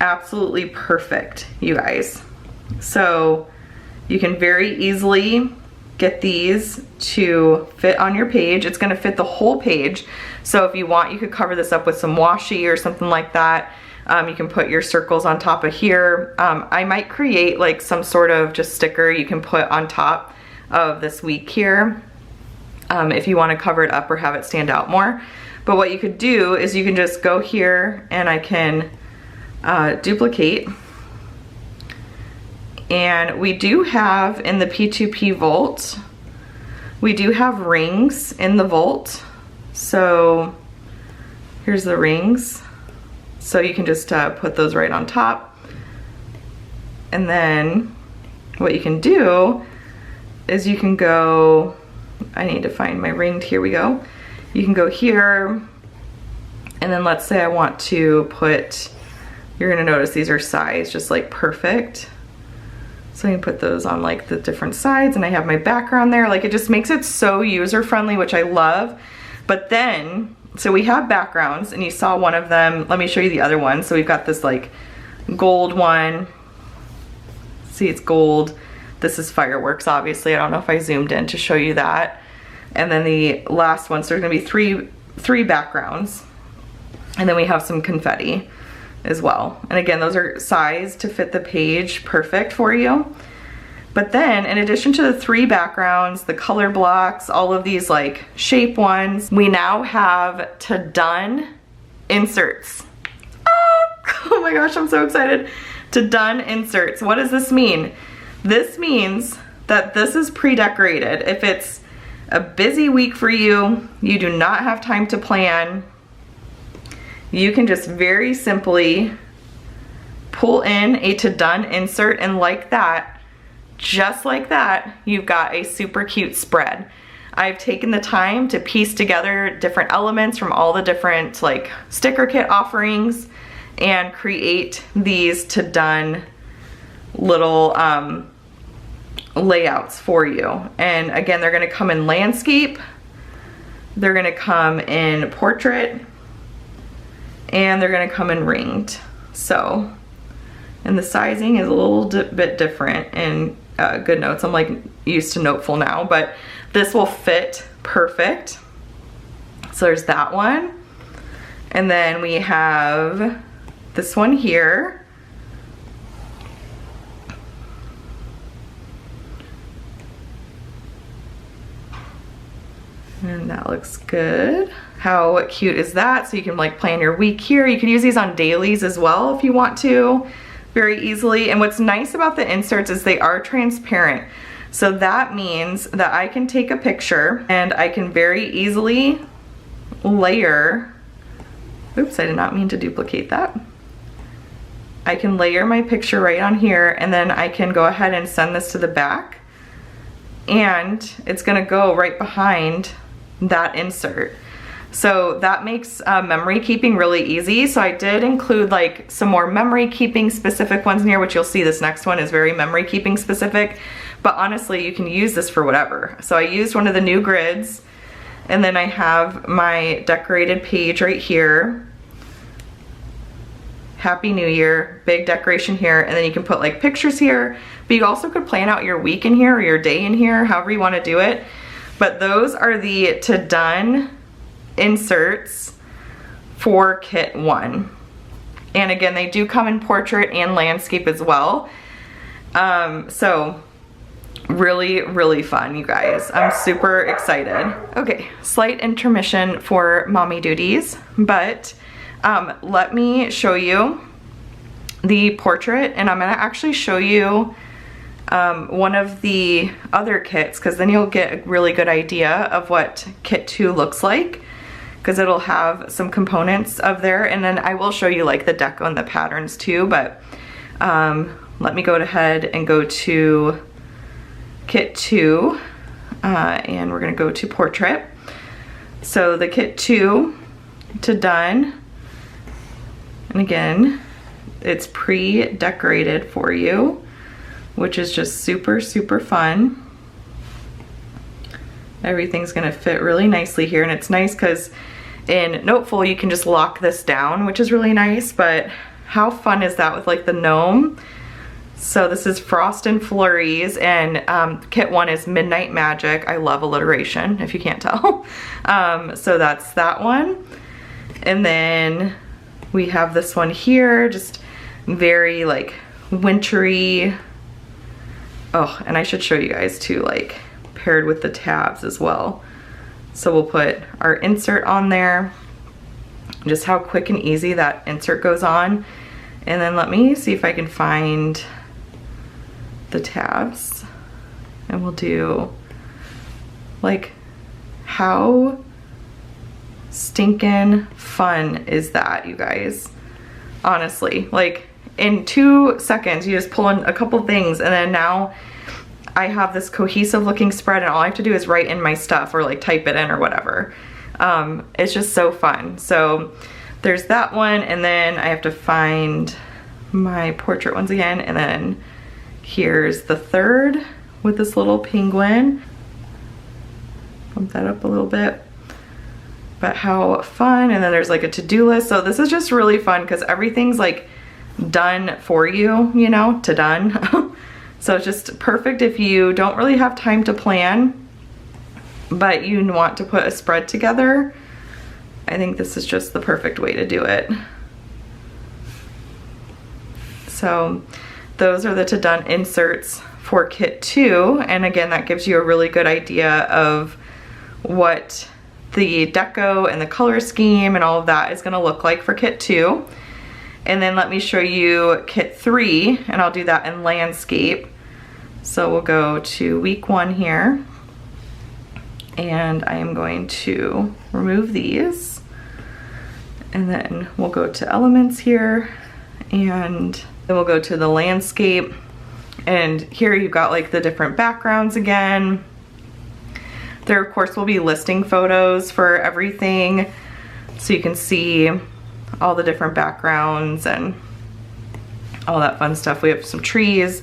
Absolutely perfect, you guys. So you can very easily get these to fit on your page. It's gonna fit the whole page. So if you want, you could cover this up with some washi or something like that. You can put your circles on top of here. I might create like some sort of just sticker you can put on top of this week here if you want to cover it up or have it stand out more. But what you could do is you can just go here, and I can duplicate. And we do have in the P2P vault, we do have rings in the vault. So here's the rings. So you can just put those right on top. And then what you can do is you can go, I need to find my ringed, here we go. You can go here, and then let's say I want to put, you're gonna notice these are sized just like perfect. So I can put those on like the different sides, and I have my background there. Like, it just makes it so user-friendly, which I love. But then, so we have backgrounds, and you saw one of them. Let me show you the other one. So we've got this like gold one. See, it's gold. This is fireworks, obviously. I don't know if I zoomed in to show you that. And then the last one, so there's gonna be three backgrounds. And then we have some confetti as well. And again, those are sized to fit the page perfect for you. But then, in addition to the 3 backgrounds, the color blocks, all of these like shape ones, we now have to done inserts. Oh my gosh, I'm so excited. To done inserts. What does this mean? This means that this is pre-decorated. If it's a busy week for you, you do not have time to plan, you can just very simply pull in a to done insert, and like that, just like that, you've got a super cute spread. I've taken the time to piece together different elements from all the different like sticker kit offerings and create these to done little layouts for you. And again, they're gonna come in landscape, they're gonna come in portrait and they're gonna come in ringed. So, and the sizing is a little bit different in GoodNotes. I'm like used to Noteful now, but this will fit perfect. So there's that one. And then we have this one here. And that looks good. How cute is that? So you can like plan your week here. You can use these on dailies as well if you want to, very easily. And what's nice about the inserts is they are transparent. So that means that I can take a picture and I can very easily layer, oops, I did not mean to duplicate that. I can layer my picture right on here, and then I can go ahead and send this to the back, and it's gonna go right behind that insert. So that makes memory keeping really easy. So I did include like some more memory keeping specific ones in here, which you'll see this next one is very memory keeping specific, but honestly you can use this for whatever. So I used one of the new grids, and then I have my decorated page right here. Happy New Year, big decoration here, and then you can put like pictures here, but you also could plan out your week in here or your day in here, however you want to do it. But those are the to done inserts for kit 1. And again, they do come in portrait and landscape as well. So really, really fun, you guys. I'm super excited. Okay, slight intermission for mommy duties, but let me show you the portrait, and I'm gonna actually show you one of the other kits, because then you'll get a really good idea of what kit 2 looks like, because it'll have some components of there, and then I will show you like the deco and the patterns too. But let me go ahead and go to kit 2, and we're gonna go to portrait. So the kit 2 to done, and again, it's pre-decorated for you, which is just super, super fun. Everything's gonna fit really nicely here, and it's nice because in Noteful you can just lock this down, which is really nice, but how fun is that with like the gnome? So this is Frost and Flurries, and kit 1 is Midnight Magic. I love alliteration, if you can't tell. So that's that one. And then we have this one here, just very like wintry. Oh, and I should show you guys too, like paired with the tabs as well. So we'll put our insert on there, just how quick and easy that insert goes on. And then let me see if I can find the tabs, and we'll do like, how stinking fun is that, you guys? Honestly, like in 2 seconds you just pull in a couple things, and then now I have this cohesive looking spread, and all I have to do is write in my stuff or like type it in or whatever. It's just so fun. So there's that one, and then I have to find my portrait ones again, and then here's the third with this little penguin. Bump that up a little bit. But how fun. And then there's like a to-do list. So this is just really fun because everything's like done for you, you know, to done. So it's just perfect if you don't really have time to plan, but you want to put a spread together. I think this is just the perfect way to do it. So those are the to done inserts for kit 2. And again, that gives you a really good idea of what the deco and the color scheme and all of that is gonna look like for kit 2. And then let me show you kit 3, and I'll do that in landscape. So we'll go to week 1 here, and I am going to remove these, and then we'll go to elements here, and then we'll go to the landscape, and here you've got like the different backgrounds again. There of course will be listing photos for everything, so you can see all the different backgrounds and all that fun stuff. We have some trees,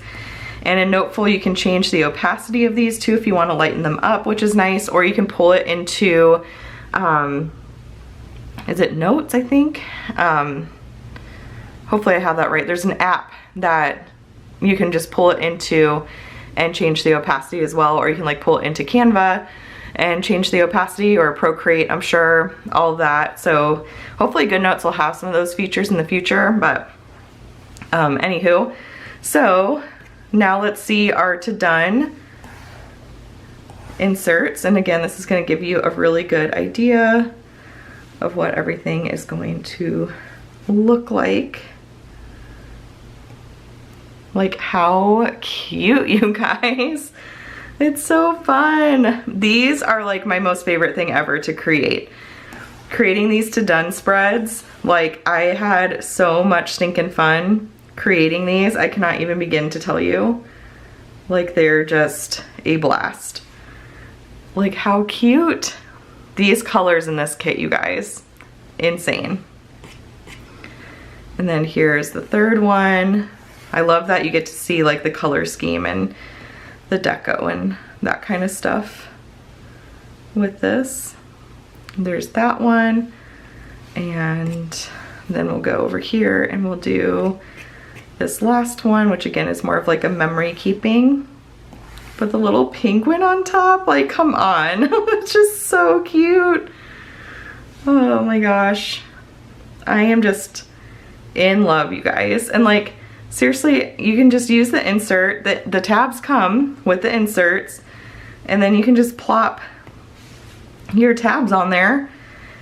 and in Noteful you can change the opacity of these too if you want to lighten them up, which is nice, or you can pull it into is it Notes, I think? Hopefully I have that right. There's an app that you can just pull it into and change the opacity as well, or you can like pull it into Canva and change the opacity, or Procreate, I'm sure, all of that. So hopefully GoodNotes will have some of those features in the future, but anywho. So now let's see our to done inserts. And again, this is going to give you a really good idea of what everything is going to look like. Like, how cute, you guys. It's so fun. These are like my most favorite thing ever to create. Creating these to done spreads, like I had so much stinking fun creating these. I cannot even begin to tell you. Like, they're just a blast. Like, how cute. These colors in this kit, you guys. Insane. And then here's the third one. I love that you get to see like the color scheme and the deco and that kind of stuff with this. There's that one. And then we'll go over here and we'll do this last one, which again is more of like a memory keeping. But the little penguin on top, like, come on. It's just so cute. Oh my gosh. I am just in love, you guys. And like, seriously, you can just use the insert. The tabs come with the inserts, and then you can just plop your tabs on there.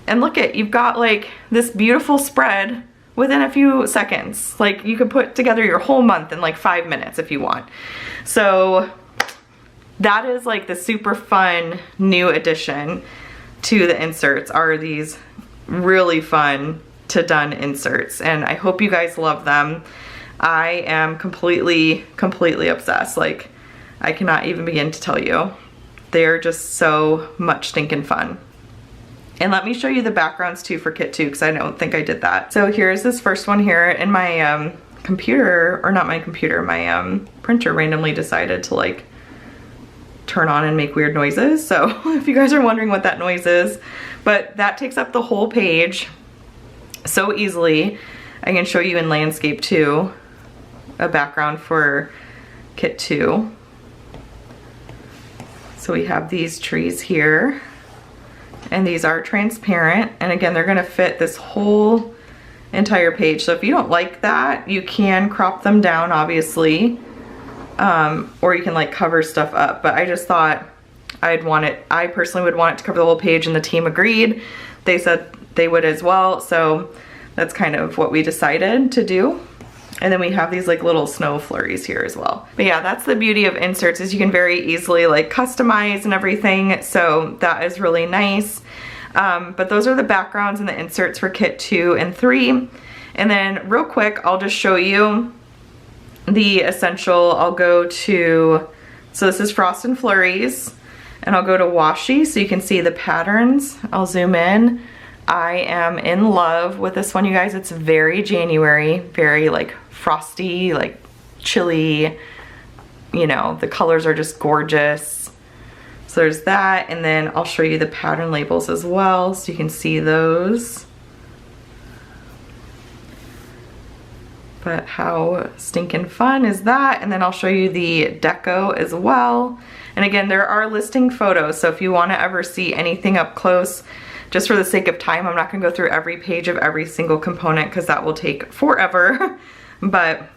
And look at, you've got like this beautiful spread within a few seconds. Like, you could put together your whole month in like 5 minutes if you want. So that is like the super fun new addition to the inserts, are these really fun to done inserts. And I hope you guys love them. I am completely obsessed. Like, I cannot even begin to tell you. They're just so much stinking fun. And let me show you the backgrounds too for kit 2, because I don't think I did that. So here's this first one here, and my computer, or not my computer, my printer randomly decided to like turn on and make weird noises. So if you guys are wondering what that noise is, but that takes up the whole page so easily. I can show you in landscape too, a background for kit 2. So we have these trees here, and these are transparent, and again, they're gonna fit this whole entire page. So if you don't like that, you can crop them down, obviously, or you can like cover stuff up. But I just thought I personally would want it to cover the whole page, and the team agreed. They said they would as well, so that's kind of what we decided to do. And then we have these like little snow flurries here as well. But yeah, that's the beauty of inserts, is you can very easily like customize and everything. So that is really nice. But those are the backgrounds and the inserts for kit 2 and 3. And then real quick, I'll just show you the essential. I'll go to, so this is Frost and Flurries, and I'll go to washi so you can see the patterns. I'll zoom in. I am in love with this one, you guys. It's very January, very like frosty, like chilly, you know, the colors are just gorgeous. So there's that, and then I'll show you the pattern labels as well so you can see those. But how stinking fun is that? And then I'll show you the deco as well. And again, there are listing photos, so if you want to ever see anything up close, just for the sake of time, I'm not gonna go through every page of every single component because that will take forever. But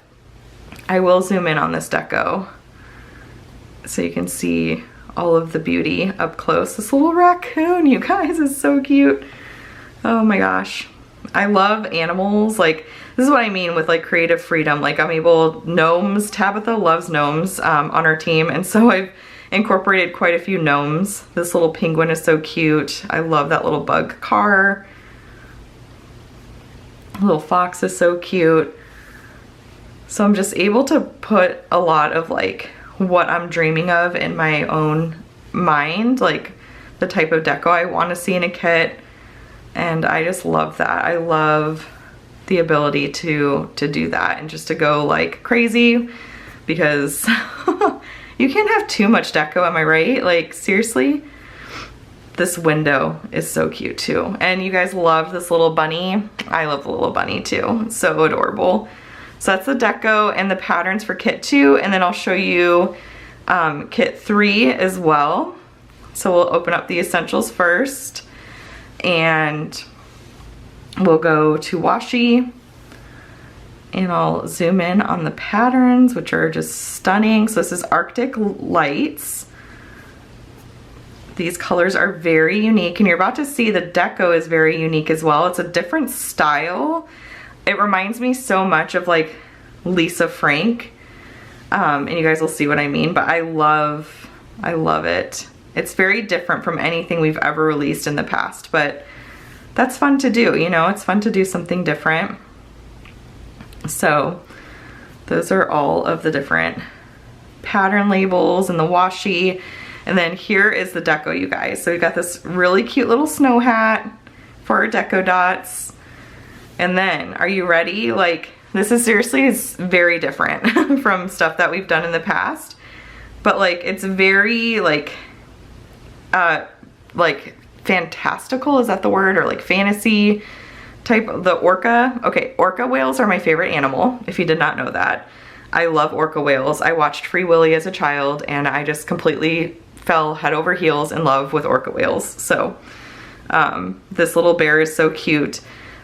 I will zoom in on this deco so you can see all of the beauty up close. This little raccoon, you guys, is so cute. Oh my gosh. I love animals. Like, this is what I mean with like creative freedom. Like, I'm able, gnomes, Tabitha loves gnomes on our team, and so I've incorporated quite a few gnomes. This little penguin is so cute. I love that little bug car. Little fox is so cute. So I'm just able to put a lot of like what I'm dreaming of in my own mind, like the type of deco I want to see in a kit. And I just love that. I love the ability to do that and just to go like crazy, because you can't have too much deco, am I right? Like, seriously. this window is so cute too. And you guys love this little bunny. I love the little bunny too. It's so adorable. So that's the deco and the patterns for kit 2, and then I'll show you kit 3 as well. So we'll open up the essentials first, and we'll go to washi, and I'll zoom in on the patterns, which are just stunning. So this is Arctic Lights. These colors are very unique, and you're about to see the deco is very unique as well. It's a different style. It reminds me so much of like Lisa Frank, and you guys will see what I mean, but I love it. It's very different from anything we've ever released in the past, but that's fun to do, you know, it's fun to do something different. So those are all of the different pattern labels and the washi. And then here is the deco, you guys. So we've got this really cute little snow hat for our deco dots. And then, are you ready? Like, this is seriously, it's very different from stuff that we've done in the past. But like, it's very like fantastical, is that the word? Or like fantasy type, the orca. Okay, orca whales are my favorite animal, if you did not know that. I love orca whales. I watched Free Willy as a child, and I just completely fell head over heels in love with orca whales. So this little bear is so cute.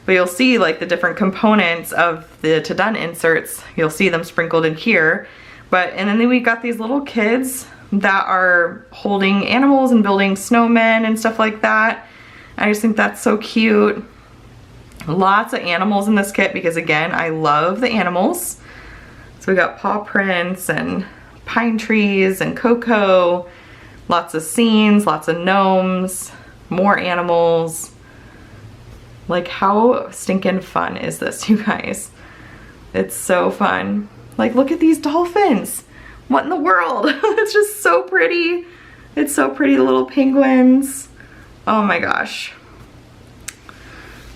But you'll see like the different components of the to done inserts. You'll see them sprinkled in here. And then we've got these little kids that are holding animals and building snowmen and stuff like that. I just think that's so cute. Lots of animals in this kit because, again, I love the animals. So we got paw prints and pine trees and cocoa, lots of scenes, lots of gnomes, more animals. Like, how stinking fun is this, you guys? It's so fun. Like, look at these dolphins. What in the world? It's just so pretty. It's so pretty, the little penguins. Oh my gosh.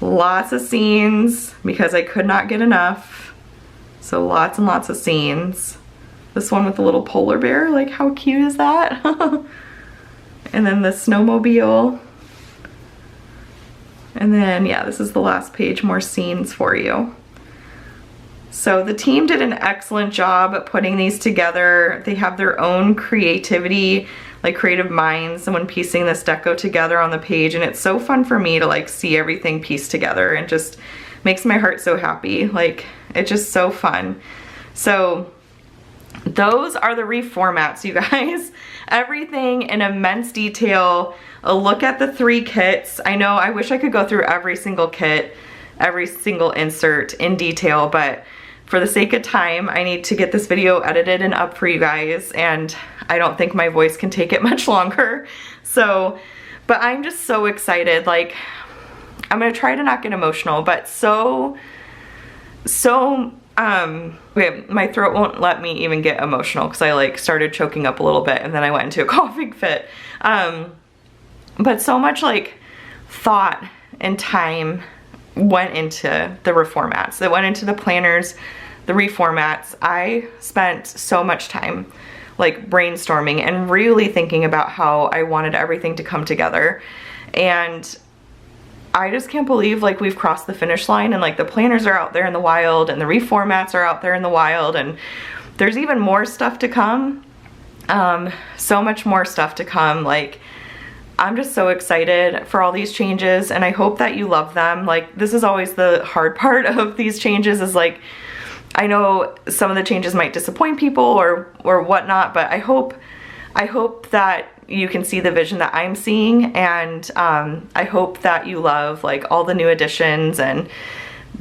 Lots of scenes because I could not get enough. So lots and lots of scenes. This one with the little polar bear, like how cute is that? And then the snowmobile. And then, yeah, this is the last page, more scenes for you. So the team did an excellent job at putting these together. They have their own creativity, like creative minds, when piecing this deco together on the page. And it's so fun for me to like see everything pieced together, and just makes my heart so happy. Like, it's just so fun. So those are the reformats, you guys. Everything in immense detail. A look at the 3 kits. I know I wish I could go through every single kit, every single insert in detail, but for the sake of time, I need to get this video edited and up for you guys, and I don't think my voice can take it much longer. So, but I'm just so excited. Like, I'm gonna try to not get emotional, but okay, my throat won't let me even get emotional because I like started choking up a little bit and then I went into a coughing fit. But so much like thought and time went into the reformats, that went into the planners, the reformats. I spent so much time like brainstorming and really thinking about how I wanted everything to come together. And I just can't believe like we've crossed the finish line, and like the planners are out there in the wild and the reformats are out there in the wild, and there's even more stuff to come. So much more stuff to come. Like, I'm just so excited for all these changes, and I hope that you love them. Like, this is always the hard part of these changes, is like, I know some of the changes might disappoint people or whatnot, but I hope that you can see the vision that I'm seeing, and I hope that you love like all the new additions, and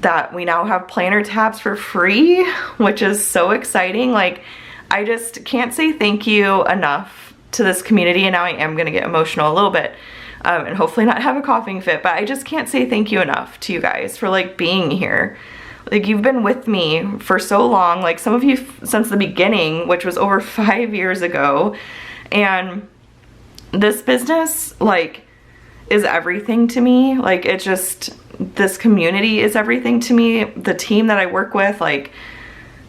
that we now have planner tabs for free, which is so exciting. Like, I just can't say thank you enough to this community, and now I am gonna get emotional a little bit, and hopefully not have a coughing fit, but I just can't say thank you enough to you guys for like being here. Like, you've been with me for so long, like some of you since the beginning, which was over 5 years ago, and this business like is everything to me. Like, it just, this community is everything to me. The team that I work with, like,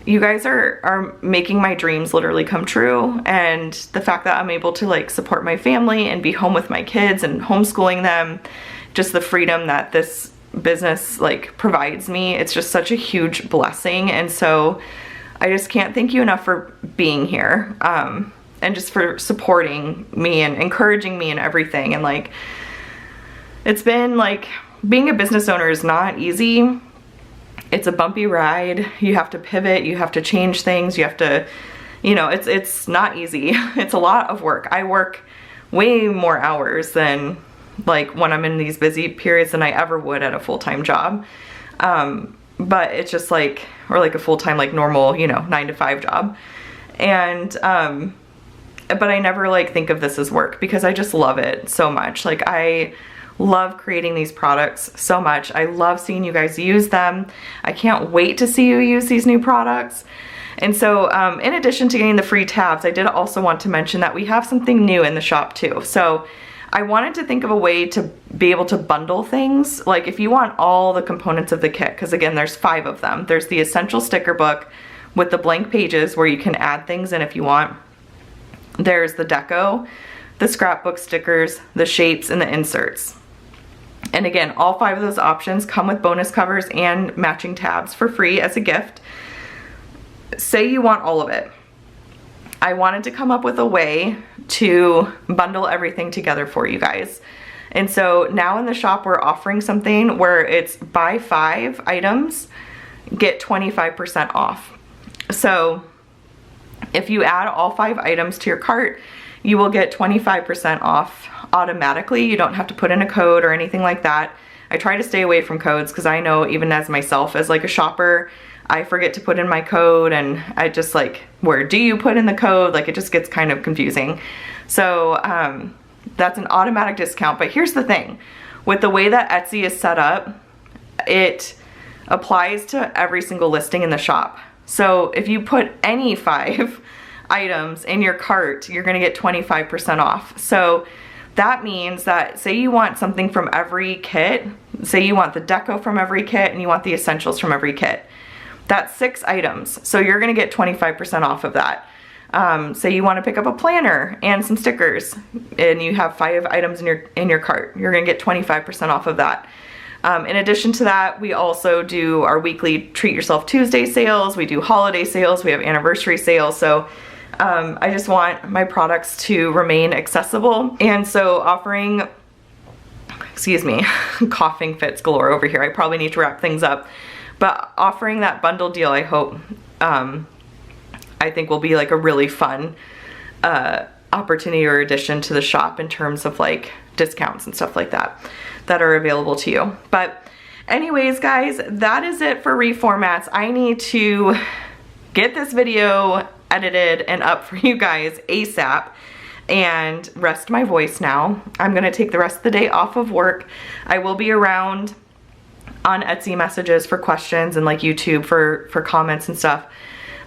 you guys are making my dreams literally come true, and the fact that I'm able to like support my family and be home with my kids and homeschooling them, just the freedom that this business like provides me, it's just such a huge blessing. And so I just can't thank you enough for being here, and just for supporting me and encouraging me and everything. And like, it's been like, being a business owner is not easy. It's a bumpy ride. You have to pivot, you have to change things, you have to, you know, it's not easy. It's a lot of work. I work way more hours than like when I'm in these busy periods than I ever would at a full-time job. But it's just like, or like a full-time, like normal, you know, 9-to-5 job. And, but I never like think of this as work because I just love it so much. Like, I love creating these products so much. I love seeing you guys use them. I can't wait to see you use these new products. And so in addition to getting the free tabs, I did also want to mention that we have something new in the shop too. So I wanted to think of a way to be able to bundle things. Like, if you want all the components of the kit, because again, there's 5 of them. There's the essential sticker book with the blank pages where you can add things in if you want. There's the Deco, the scrapbook stickers, the shapes, and the inserts. And again, all 5 of those options come with bonus covers and matching tabs for free as a gift. Say you want all of it. I wanted to come up with a way to bundle everything together for you guys. And so now in the shop, we're offering something where it's buy 5 items, get 25% off. So if you add all 5 items to your cart, you will get 25% off automatically. You don't have to put in a code or anything like that. I try to stay away from codes because I know, even as myself, as like a shopper, I forget to put in my code, and I just like, where do you put in the code? Like, it just gets kind of confusing. So that's an automatic discount. But here's the thing, with the way that Etsy is set up, it applies to every single listing in the shop. So if you put any 5 items in your cart, you're gonna get 25% off. So that means that, say you want something from every kit, say you want the Deco from every kit and you want the essentials from every kit, that's 6 items. So you're gonna get 25% off of that. Say you wanna pick up a planner and some stickers and you have 5 items in your cart, you're gonna get 25% off of that. In addition to that, we also do our weekly Treat Yourself Tuesday sales, we do holiday sales, we have anniversary sales. So I just want my products to remain accessible. And so offering, excuse me, coughing fits galore over here. I probably need to wrap things up. But offering that bundle deal, I hope, I think will be like a really fun opportunity or addition to the shop in terms of like discounts and stuff like that that are available to you. But anyways, guys, that is it for reformats. I need to get this video edited and up for you guys ASAP and rest my voice now. I'm gonna take the rest of the day off of work. I will be around on Etsy messages for questions and like YouTube for comments and stuff.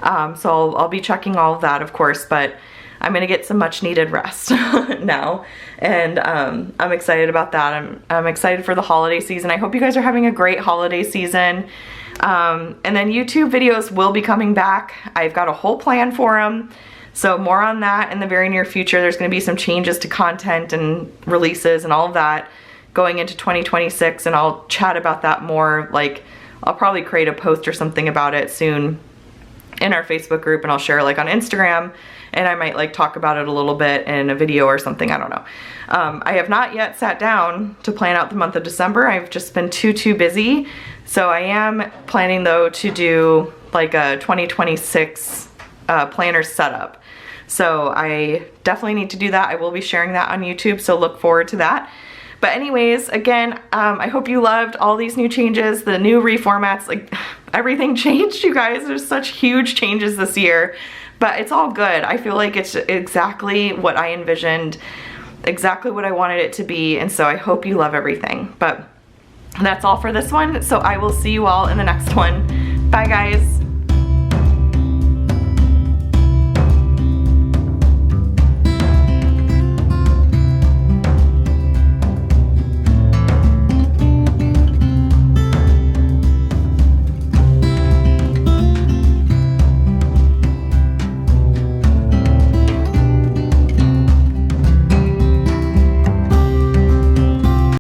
So I'll be checking all of that, of course, but I'm gonna get some much needed rest now. And I'm excited about that. I'm excited for the holiday season. I hope you guys are having a great holiday season. And then YouTube videos will be coming back. I've got a whole plan for them. So more on that in the very near future. There's gonna be some changes to content and releases and all of that going into 2026, and I'll chat about that more. Like, I'll probably create a post or something about it soon in our Facebook group, and I'll share like on Instagram, and I might like talk about it a little bit in a video or something, I don't know. I have not yet sat down to plan out the month of December. I've just been too busy. So I am planning though to do like a 2026 planner setup. So I definitely need to do that. I will be sharing that on YouTube, so look forward to that. But anyways, again, I hope you loved all these new changes, the new reformats, like everything changed, you guys. There's such huge changes this year, but it's all good. I feel like it's exactly what I envisioned, exactly what I wanted it to be. And so I hope you love everything. But that's all for this one. So I will see you all in the next one. Bye, guys.